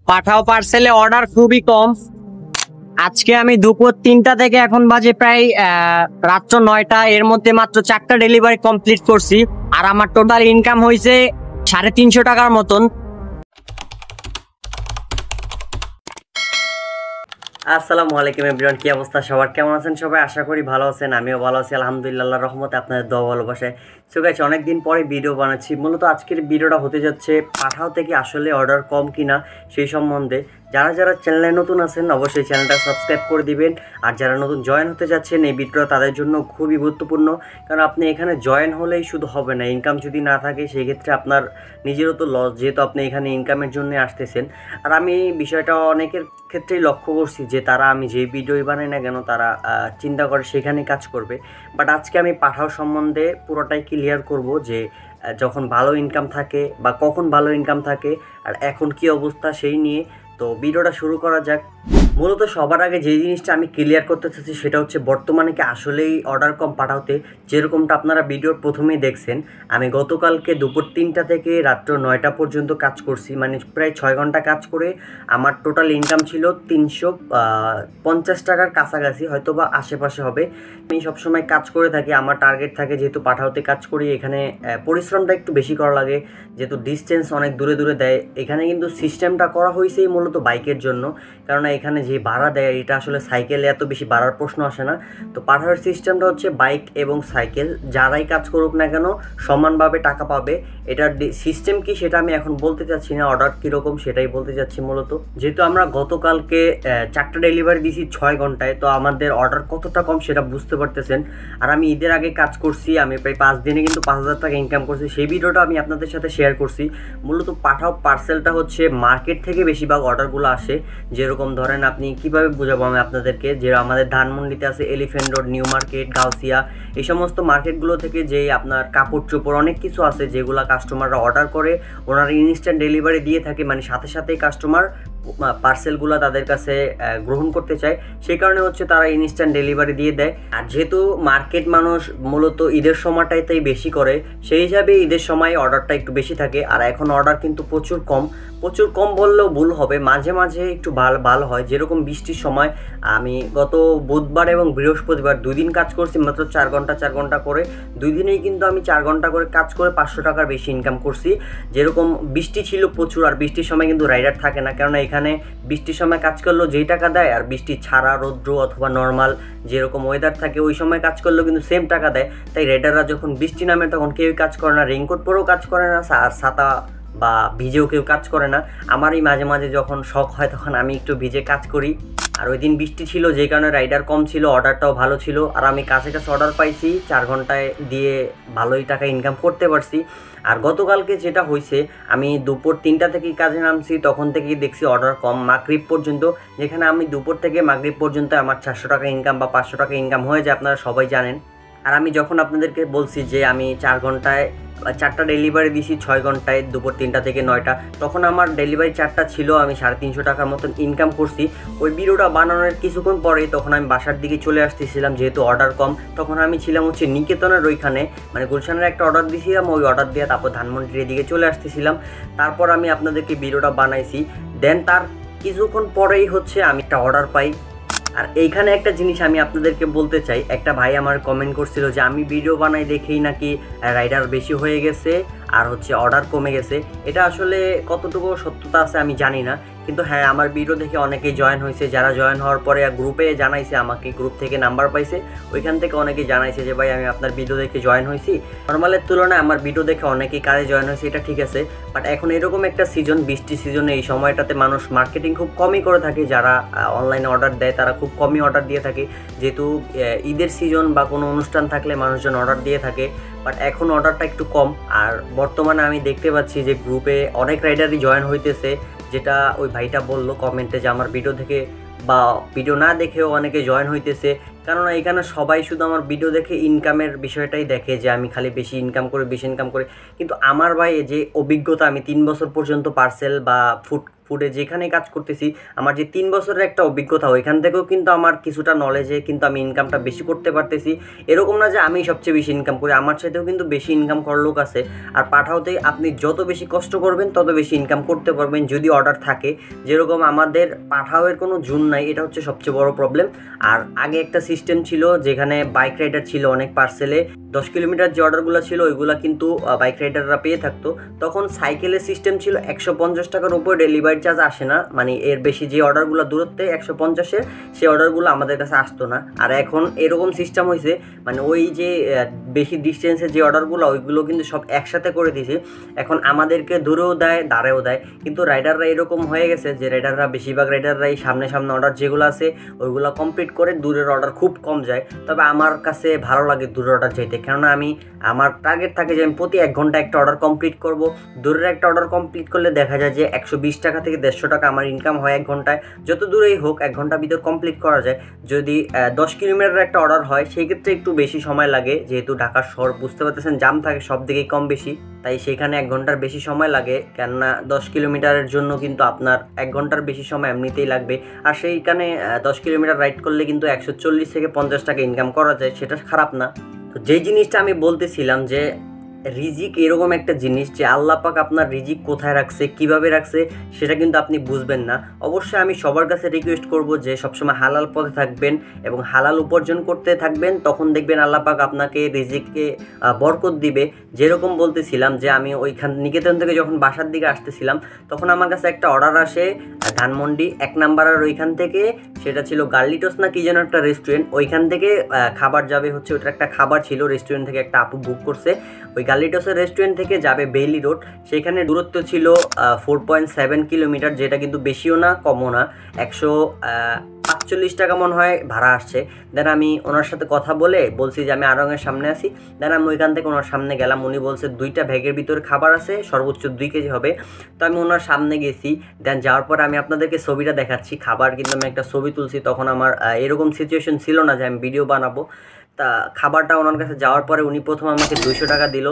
পাঠাও পার্সেলে order খুবই কম। আজকে আমি দুপুর 3টা থেকে এখন বাজে প্রায় রাত্র 9টা, এর মধ্যে মাত্র 4টা ডেলিভারি কমপ্লিট করছি। আর আমার টোটাল ইনকাম হয়েছে 350 টাকার মতন। আসসালামু আলাইকুম এভরিওয়ান, কি অবস্থা সবার, কেমন আছেন সবাই? আশা করি ভালো আছেন, আমিও ভালো আছি আলহামদুলিল্লাহ, আল্লাহর রহমতে, আপনাদের দোয়া ভালোবাসায়। সো গাইস, অনেকদিন পরে ভিডিও বানাচ্ছি। মূলত আজকের ভিডিওটা হতে যাচ্ছে পাঠাও থেকে আসলে অর্ডার কম কিনা সেই সম্বন্ধে। যারা যারা চ্যানেলে নতুন আছেন অবশ্যই চ্যানেলটা সাবস্ক্রাইব করে দিবেন। আর যারা নতুন জয়েন হতে যাচ্ছেন এই ভিডিওটা তাদের জন্য খুবই গুরুত্বপূর্ণ, কারণ আপনি এখানে জয়েন হলেই শুধু হবে না, ইনকাম যদি না থাকে সেই ক্ষেত্রে আপনার নিজেরও তো লস, যেহেতু আপনি এখানে ইনকামের জন্য আসতেছেন। আর আমি বিষয়টা অনেকের ক্ষেত্রেই লক্ষ্য করছি যে তারা আমি যে ভিডিওই বানাই না কেন তারা চিন্তা করে সেখানে কাজ করবে। বাট আজকে আমি পাঠাও সম্বন্ধে পুরোটাই ক্লিয়ার করব যে যখন ভালো ইনকাম থাকে বা কখন ভালো ইনকাম থাকে আর এখন কি অবস্থা সেই নিয়ে। তো ভিডিওটা শুরু করা যাক। মূলত সবার আগে যে জিনিসটা আমি ক্লিয়ার করতে চাচ্ছি সেটা হচ্ছে বর্তমানে কি আসলেই অর্ডার কম পাঠাওতে। যেরকমটা আপনারা ভিডিওর প্রথমেই দেখছেন, আমি গতকালকে দুপুর 3টা থেকে রাত্র 9টা পর্যন্ত কাজ করছি, মানে প্রায় 6 ঘন্টা কাজ করে আমার টোটাল ইনকাম ছিল 350 টাকার কাছাকাছি, হয়তো বা আশেপাশে হবে। আমি সবসময় কাজ করে থাকি, আমার টার্গেট থাকে যেহেতু পাঠাওতে কাজ করি, এখানে পরিশ্রমটা একটু বেশি করা লাগে যেহেতু ডিস্টেন্স অনেক দূরে দূরে দেয়। এখানে কিন্তু সিস্টেমটা করা হয়েছেই মূলত বাইকের জন্য, কারণ এখানে যে ভাড়া দেয় এটা আসলে সাইকেলে এত বেশি ভাড়ার প্রশ্ন আসে না। তো পাঠাওয়ার সিস্টেমটা হচ্ছে বাইক এবং সাইকেল যারাই কাজ করুক না কেন সমানভাবে টাকা পাবে। এটার সিস্টেম কি সেটা আমি এখন বলতে চাচ্ছি না, অর্ডার কীরকম সেটাই বলতে চাচ্ছি। মূলত যেহেতু আমরা গতকালকে 4টা ডেলিভারি দিয়েছি 6 ঘন্টায়, তো আমাদের অর্ডার কতটা কম সেটা বুঝতে পারতেছেন। আর আমি ঈদের আগে কাজ করছি, আমি প্রায় 5 দিনে কিন্তু 5000 টাকা ইনকাম করছি, সেই ভিডিওটা আমি আপনাদের সাথে শেয়ার করছি। মূলত পাঠাও পার্সেলটা হচ্ছে মার্কেট থেকে বেশিরভাগ অর্ডারগুলো আসে। যেরকম ধরেন আপনি কিভাবে বুঝাবো আমি আপনাদেরকে, যে আমাদের ধানমন্ডিতে আছে elephant road, new market, Gausia, এই সমস্ত মার্কেটগুলো থেকে যে আপনার কাপড় চোপড় অনেক কিছু আছে যেগুলো কাস্টমাররা অর্ডার করে, ওনারা ইনস্ট্যান্ট ডেলিভারি দিয়ে থাকে, মানে সাথে সাথেই কাস্টমার পার্সেলগুলো তাদের কাছে গ্রহণ করতে চায়, সেই কারণে হচ্ছে তারা ইনস্ট্যান্ট ডেলিভারি দিয়ে দেয়। আর যেহেতু মার্কেট মানুষ মূলত ঈদের সময়টাইতেই বেশি করে, সেই হিসাবে ঈদের সময় অর্ডারটা একটু বেশি থাকে। আর এখন অর্ডার কিন্তু প্রচুর কম বললেও ভুল হবে, মাঝে মাঝে একটু ভালো হয়। যেরকম বৃষ্টির সময় আমি গত বুধবার এবং বৃহস্পতিবার 2 দিন কাজ করছি, মাত্র 4 ঘন্টা করে। 2 দিনেই কিন্তু আমি 4 ঘন্টা করে কাজ করে 500 টাকার বেশি ইনকাম করছি। যেরকম বৃষ্টি ছিল প্রচুর, আর বৃষ্টির সময় কিন্তু রাইডার থাকে না, কেননা এখানে বৃষ্টির সময় কাজ করলেও যেই টাকা দেয়, আর বৃষ্টি ছাড়া রৌদ্র অথবা নর্মাল যেরকম ওয়েদার থাকে ওই সময় কাজ করলেও কিন্তু সেম টাকা দেয়। তাই রাইডাররা যখন বৃষ্টি নামে তখন কেউই কাজ করে না, রেইনকোট পরেও কাজ করে না, আর ছাতা বা ভিজেও কেউ কাজ করে না। আমারই মাঝে মাঝে যখন শখ হয় তখন আমি একটু ভিজে কাজ করি। আর ওই দিন বৃষ্টি ছিল যেই কারণে রাইডার কম ছিল, অর্ডারটাও ভালো ছিল, আর আমি কাছে অর্ডার পাইছি, 4 ঘন্টায় দিয়ে ভালোই টাকা ইনকাম করতে পারছি। আর গতকালকে যেটা হয়েছে, আমি দুপুর 3টা থেকেই কাজে নামছি, তখন থেকেই দেখছি অর্ডার কম মাগরিব পর্যন্ত, যেখানে আমি দুপুর থেকে মাগরিব পর্যন্ত আমার 400 টাকা ইনকাম বা 500 টাকা ইনকাম হয়ে যায়, আপনারা সবাই জানেন। আর আমি যখন আপনাদেরকে বলছি যে আমি 4 ঘন্টায় 4টা ডেলিভারি দিয়েছি 6 ঘন্টায় দুপুর 3টা থেকে 9টা, তখন আমার ডেলিভারি 4টা ছিল, আমি 350 টাকার মতন ইনকাম করছি। ওই ভিডিওটা বানানোর কিছুক্ষণ পরেই তখন আমি বাসার দিকে চলে আসতেছিলাম, যেহেতু অর্ডার কম। তখন আমি ছিলাম হচ্ছে নিকেতনের ওইখানে, মানে গুলশানের একটা অর্ডার দিয়েছিলাম, ওই অর্ডার দিয়ে তারপর ধানমন্ডির দিকে চলে আসতেছিলাম। তারপর আমি আপনাদেরকে ভিডিওটা বানাইছি, দেন তার কিছুক্ষণ পরেই হচ্ছে আমি একটা অর্ডার পাই। আর এইখানে একটা জিনিস আমি আপনাদেরকে বলতে চাই, একটা ভাই আমার কমেন্ট করছিল যে আমি ভিডিও বানাই দেখেই নাকি রাইডার বেশি হয়ে গেছে আর হচ্ছে অর্ডার কমে গেছে। এটা আসলে কতটুকু সত্যতা আছে আমি জানি না, কিন্তু হ্যাঁ আমার ভিডিও দেখে অনেকেই জয়েন হয়েছে। যারা জয়েন হওয়ার পরে গ্রুপে জানাইছে, আমাকে গ্রুপ থেকে নাম্বার পাইছে, ওইখান থেকে অনেকেই জানাইছে যে ভাই আমি আপনার ভিডিও দেখে জয়েন হয়েছি। নর্মালের তুলনায় আমার ভিডিও দেখে অনেকেই কাজে জয়েন হয়েছে, এটা ঠিক আছে। বাট এখন এরকম একটা সিজন, বৃষ্টির সিজনে এই সময়টাতে মানুষ মার্কেটিং খুব কমই করে থাকে, যারা অনলাইনে অর্ডার দেয় তারা খুব কমই অর্ডার দিয়ে থাকে, যেহেতু ঈদের সিজন বা কোনো অনুষ্ঠান থাকলে মানুষজন অর্ডার দিয়ে থাকে। বাট এখন অর্ডারটা একটু কম। আর বর্তমানে আমি দেখতে পাচ্ছি যে গ্রুপে অনেক রাইডারই জয়েন হইতেছে, যেটা ওই ভাইটা বললো কমেন্টে যে আমার ভিডিও দেখে বা ভিডিও না দেখেও অনেকে জয়েন হইতেছে। কেননা এখানে সবাই শুধু আমার ভিডিও দেখে ইনকামের বিষয়টাই দেখে যে আমি খালি বেশি ইনকাম করি, কিন্তু আমার ভাই যে অভিজ্ঞতা, আমি 3 বছর পর্যন্ত পার্সেল বা ফুডে যেখানে কাজ করতেছি, আমার যে 3 বছরের একটা অভিজ্ঞতা, ওইখান থেকেও কিন্তু আমার কিছুটা নলেজে কিন্তু আমি ইনকামটা বেশি করতে পারতেছি। এরকম না যে আমি সবচেয়ে বেশি ইনকাম করি, আমার সাথেও কিন্তু বেশি ইনকাম করার লোক আছে। আর পাঠাওতে আপনি যত বেশি কষ্ট করবেন তত বেশি ইনকাম করতে পারবেন যদি অর্ডার থাকে। যেরকম আমাদের পাঠাওয়ের কোনো জুন নাই, এটা হচ্ছে সবচেয়ে বড় প্রবলেম। আর আগে একটা সিস্টেম ছিল যেখানে বাইক রাইডার ছিল অনেক, পার্সেলে 10 কিলোমিটার যে অর্ডারগুলো ছিল ওইগুলো কিন্তু বাইক রাইডাররা পেয়ে থাকতো। তখন সাইকেলের সিস্টেম ছিল 150 টাকার উপর ডেলিভারি চার্জ আসে না, মানে এর বেশি যে অর্ডারগুলো দূরত্বে 150-এর সেই অর্ডারগুলো আমাদের কাছে আসতো না। আর এখন এরকম সিস্টেম হয়েছে, মানে ওই যে বেশি ডিস্টেন্সের যে অর্ডারগুলো ওইগুলো কিন্তু সব একসাথে করে দিয়েছে। এখন আমাদেরকে দূরেও দেয়, দাঁড়েও দেয়। কিন্তু রাইডাররা এরকম হয়ে গেছে যে বেশিরভাগ রাইডাররাই সামনে অর্ডার যেগুলো আছে ওইগুলো কমপ্লিট করে, দূরের অর্ডার খুব কম যায়। তবে আমার কাছে ভালো লাগে দূরের অর্ডার যেতে, কেননা আমার টার্গেট থাকে যে আমি প্রতি 1 ঘন্টা একটা অর্ডার কমপ্লিট করব। দূরের একটা অর্ডার কমপ্লিট করলে দেখা যায় যে 120 টাকা থেকে 150 টাকা আমার ইনকাম হয় 1 ঘন্টায়। যত দূরেই হোক 1 ঘন্টার ভিতর কমপ্লিট করা যায়। যদি 10 কিলোমিটার একটা অর্ডার হয় সেই ক্ষেত্রে একটু বেশি সময় লাগে, যেহেতু ঢাকার শহর বুঝতে পারতেছেন জাম থাকে সব দিকেই কম বেশি, তাই সেখানে 1 ঘন্টার বেশি সময় লাগে। কেননা 10 কিলোমিটারের জন্য কিন্তু আপনার 1 ঘন্টার বেশি সময় এমনিতেই লাগবে। আর সেইখানে 10 কিলোমিটার রাইড করলে কিন্তু 140 থেকে 50 টাকা ইনকাম করা যায়, সেটা খারাপ না। তো যেই জিনিসটা আমি বলতেছিলাম যে রিজিক এরকম একটা জিনিস যে আল্লাহ পাক আপনার রিজিক কোথায় রাখছে, কিভাবে রাখছে সেটা কিন্তু আপনি বুঝবেন না। অবশ্যই আমি সবার কাছে রিকোয়েস্ট করব যে সবসময় হালাল পথে থাকবেন এবং হালাল উপার্জন করতে থাকবেন, তখন দেখবেন আল্লাহ পাক আপনাকে রিজিককে বরকত দিবে। যেরকম বলতেছিলাম যে আমি ওইখান নিকেতন থেকে যখন বাসার দিকে আসতেছিলাম তখন আমার কাছে একটা অর্ডার আসে ধানমন্ডি 1 নাম্বারের ওইখান থেকে, সেটা ছিল গার্লিটোস না কি যেন একটা রেস্টুরেন্ট, ওইখান থেকে খাবার যাবে হচ্ছে, ওটা একটা খাবার ছিল রেস্টুরেন্ট থেকে একটা আপু বুক করছে। ওই গার্লিটোসের রেস্টুরেন্ট থেকে যাবে বেইলি রোড, সেখানে দূরত্ব ছিল 4.7 কিলোমিটার, যেটা কিন্তু বেশিও না কমও না। 145 টাকা মনে হয় ভাড়া আসছে। দেন আমি ওনার সাথে কথা বলছি যে আমি আড়ংয়ের সামনে আছি। দেন আমি ওইখান থেকে ওনার সামনে গেলাম, উনি বলছে 2টা ব্যাগের ভিতরে খাবার আছে, সর্বোচ্চ 2 কেজি হবে। তো আমি ওনার সামনে গেছি। দেন যাওয়ার পর আমি আপনাদেরকে ছবিটা দেখাচ্ছি, খাবার কিন্তু আমি একটা ছবি তুলছি। তখন আমার এরকম সিচুয়েশন ছিল না যে আমি ভিডিও বানাবো। তা খাবারটা ওনার কাছে যাওয়ার পরে উনি প্রথম আমাকে 200 টাকা দিল,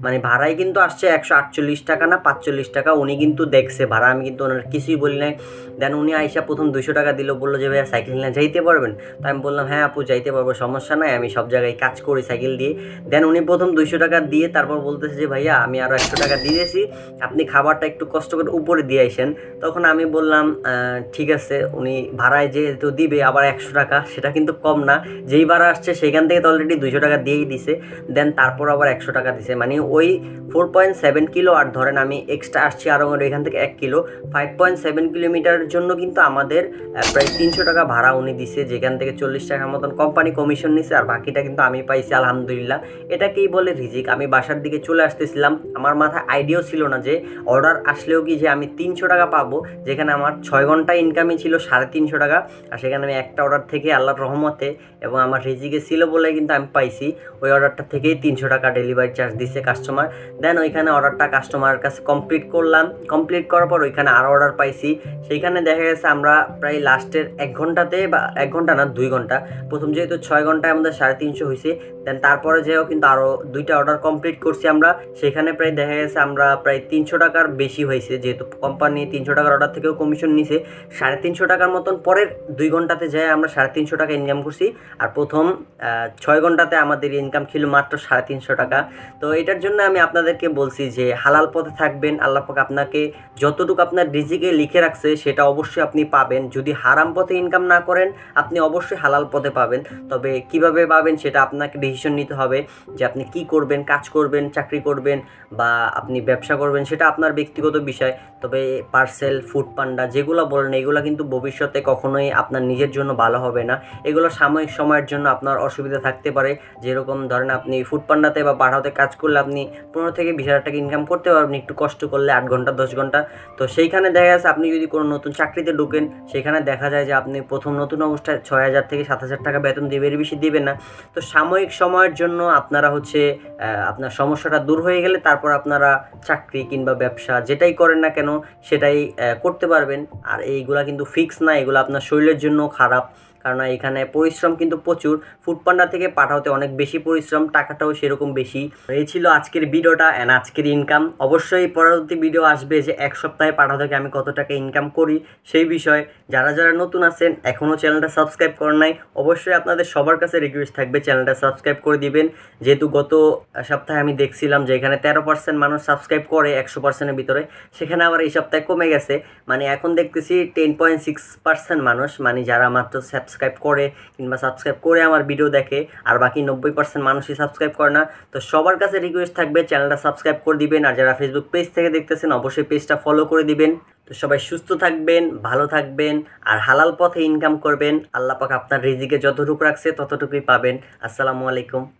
মানে ভাড়াই কিন্তু আসছে 148 টাকা না 45 টাকা। উনি কিন্তু দেখছে ভাড়া, আমি কিন্তু ওনার কিছুই বলি নাই। দেন উনি আইসা প্রথম 200 টাকা দিল, বললো যে ভাইয়া সাইকেল নিয়ে যাইতে পারবেন? তো আমি বললাম হ্যাঁ আপু যাইতে পারবো, সমস্যা নাই, আমি সব জায়গায় কাজ করি সাইকেল দিয়ে। দেন উনি প্রথম 200 টাকা দিয়ে তারপর বলতেছে যে ভাইয়া আমি আরও 100 টাকা দিয়েছি, আপনি খাবারটা একটু কষ্ট করে উপরে দিয়ে আইসেন। তখন আমি বললাম ঠিক আছে। উনি ভাড়ায় যেহেতু দিবে আবার 100 টাকা, সেটা কিন্তু কম না, যেই ভাড়া আসছে সেখান থেকে তো অলরেডি 200 টাকা দিয়েই দিছে। দেন তারপর আবার 100 টাকা দিছে, মানে ওই 4.7 কিলো। আর ধরেন আমি এক্সট্রা আসছি আরও এখান থেকে 1 কিলো, 5.7 কিলোমিটারের জন্য কিন্তু আমাদের প্রায় 300 টাকা ভাড়া উনি দিছে, যেখান থেকে 40 টাকার মতন কোম্পানি কমিশন নিছে, আর বাকিটা কিন্তু আমি পাইছি আলহামদুলিল্লাহ। এটাকেই বলে রিজিক। আমি বাসার দিকে চলে আসতেছিলাম, আমার মাথায় আইডিয়াও ছিল না যে অর্ডার আসলেও কি যে আমি 300 টাকা পাবো, যেখানে আমার 6 ঘন্টা ইনকামই ছিল 350 টাকা। আর সেখানে আমি একটা অর্ডার থেকে আল্লাহর রহমতে এবং আমার রিজিকে ছিল বলে কিন্তু আমি পাইছি। ওই অর্ডারটা থেকেই 300 টাকা ডেলিভারি চার্জ দিচ্ছে কাস্টমার। দেন ওইখানে অর্ডারটা কাস্টমারের কাছে কমপ্লিট করলাম, কমপ্লিট করার পর ওইখানে আরও অর্ডার পাইছি। সেইখানে দেখা গেছে আমরা প্রায় লাস্টের 1 ঘন্টাতে, বা 1 ঘন্টা না 2 ঘন্টা, প্রথম যেহেতু 6 ঘন্টায় আমাদের 350 হয়েছে, দেন তারপরে যেও কিন্তু আরও 2টা অর্ডার কমপ্লিট করছি আমরা। সেখানে প্রায় দেখা গেছে আমরা প্রায় 300 টাকার বেশি হয়েছে, যেহেতু কোম্পানি 300 টাকার অর্ডার থেকেও কমিশন নিছে। 350 টাকার মতন পরের 2 ঘন্টাতে যাই আমরা 350 টাকা ইনকাম করছি। আর প্রথম 6 ঘন্টাতে আমাদের ইনকাম ছিল মাত্র 350 টাকা। তো এটার জন্য আমি আপনাদেরকে বলছি যে হালাল পথে থাকবেন, আল্লাহ পাক আপনাকে যতটুকু আপনার রিজিকে লিখে রাখছে সেটা অবশ্যই আপনি পাবেন। যদি হারাম পথে ইনকাম না করেন আপনি অবশ্যই হালাল পথে পাবেন। তবে কিভাবে পাবেন সেটা আপনাকে ডিসিশন নিতে হবে, যে আপনি কি করবেন, কাজ করবেন, চাকরি করবেন বা আপনি ব্যবসা করবেন, সেটা আপনার ব্যক্তিগত বিষয়। তবে পার্সেল, ফুড পান্ডা যেগুলো বলেন এগুলো কিন্তু ভবিষ্যতে কখনোই আপনার নিজের জন্য ভালো হবে না। এগুলো সাময়িক সময়ের জন্য আপনার অসুবিধা থাকতে পারে। যেরকম ধরেন আপনি ফুড পান্ডাতে বা পাঠাওতে কাজ করলে আপনি 15 থেকে 20 হাজার টাকা ইনকাম করতে পারবেন একটু কষ্ট করলে, 8 ঘন্টা 10 ঘন্টা। তো সেইখানে দেখা যাচ্ছে আপনি যদি কোনো নতুন চাকরিতে ঢোকেন, সেখানে দেখা যায় যে আপনি প্রথম নতুন অবস্থায় 6,000 থেকে 7,000 টাকা বেতন দিবে, এর বেশি দিবে না। তো সাময়িক সময়ের জন্য আপনারা হচ্ছে আপনার সমস্যাটা দূর হয়ে গেলে তারপর আপনারা চাকরি কিংবা ব্যবসা যেটাই করেন না কেন সেটাই করতে পারবেন। আর এইগুলা কিন্তু ফিক্স না, এগুলো আপনার শরীরের জন্য খারাপ। কারণ এখানে পরিশ্রম কিন্তু প্রচুর। ফুডপান্ডা থেকে পাঠাতে অনেক বেশি পরিশ্রম, টাকাটাও সেরকম বেশি। এই ছিল আজকের ভিডিওটা অ্যান্ড আজকের ইনকাম। অবশ্যই পরবর্তী ভিডিও আসবে যে এক সপ্তাহে পাঠা থেকে আমি কত টাকা ইনকাম করি সেই বিষয়ে। যারা যারা নতুন আছেন এখনও চ্যানেলটা সাবস্ক্রাইব করেন নাই, অবশ্যই আপনাদের সবার কাছে রিকোয়েস্ট থাকবে চ্যানেলটা সাবস্ক্রাইব করে দিবেন। যেহেতু গত সপ্তাহে আমি দেখছিলাম যে এখানে 13% মানুষ সাবস্ক্রাইব করে 100%-এর ভিতরে, সেখানে আবার এই সপ্তাহে কমে গেছে। মানে এখন দেখতেছি 10.6% মানুষ, মানে যারা মাত্র সাবস্ক্রাইব করে কিংবা সাবস্ক্রাইব করে আমার ভিডিও দেখে, আর বাকি 90% মানুষই সাবস্ক্রাইব করে না। তো সবার কাছে রিকোয়েস্ট থাকবে চ্যানেলটা সাবস্ক্রাইব করে দিবেন। আর যারা ফেসবুক পেজ থেকে দেখতেছেন অবশ্যই পেজটা ফলো করে দিবেন। তো সবাই সুস্থ থাকবেন, ভালো থাকবেন আর হালাল পথে ইনকাম করবেন। আল্লাহ পাক আপনার রিজিকে যতটুকু রাখছে ততটুকুই পাবেন। আসসালামু আলাইকুম।